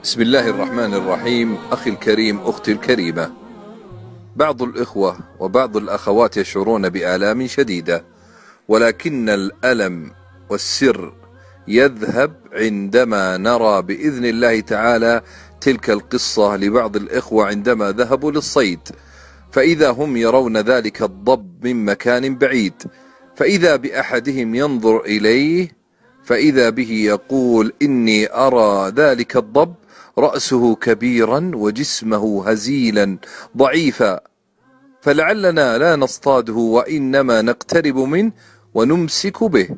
بسم الله الرحمن الرحيم. أخي الكريم، أختي الكريمة، بعض الإخوة وبعض الأخوات يشعرون بآلام شديدة، ولكن الألم والسر يذهب عندما نرى بإذن الله تعالى تلك القصة لبعض الإخوة عندما ذهبوا للصيد، فإذا هم يرون ذلك الضب من مكان بعيد، فإذا بأحدهم ينظر إليه فإذا به يقول: إني أرى ذلك الضب رأسه كبيرا وجسمه هزيلا ضعيفا، فلعلنا لا نصطاده وإنما نقترب منه ونمسك به.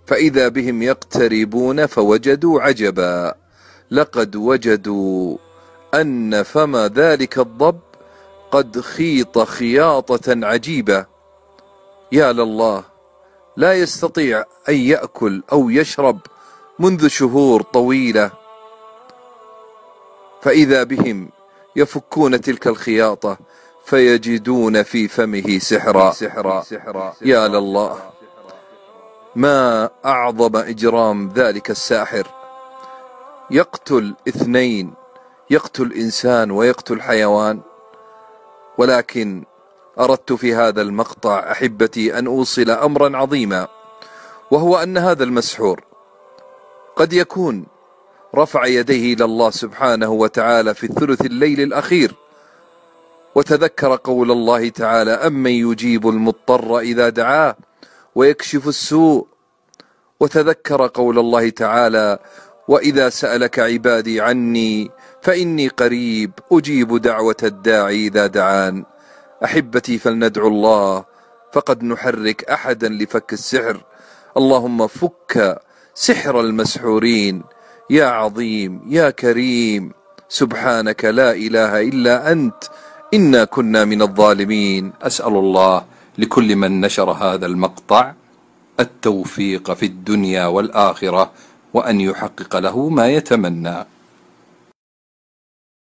فإذا بهم يقتربون فوجدوا عجبا، لقد وجدوا أن فم ذلك الضب قد خيط خياطة عجيبة، يا لله، لا يستطيع أن يأكل أو يشرب منذ شهور طويلة، فإذا بهم يفكون تلك الخياطة فيجدون في فمه سحرا. يا لله، ما أعظم إجرام ذلك الساحر، يقتل اثنين، يقتل إنسان ويقتل حيوان. ولكن أردت في هذا المقطع أحبتي أن أوصل أمرا عظيما، وهو أن هذا المسحور قد يكون رفع يديه إلى الله سبحانه وتعالى في الثلث الليل الأخير، وتذكر قول الله تعالى: أمن يجيب المضطر إذا دعاه ويكشف السوء، وتذكر قول الله تعالى: وإذا سألك عبادي عني فإني قريب أجيب دعوة الداعي إذا دعان. أحبتي، فلندعو الله، فقد نحرك أحدا لفك السحر. اللهم فك سحر المسحورين يا عظيم يا كريم، سبحانك لا إله إلا أنت، إنا كنا من الظالمين. أسأل الله لكل من نشر هذا المقطع التوفيق في الدنيا والآخرة، وأن يحقق له ما يتمنى.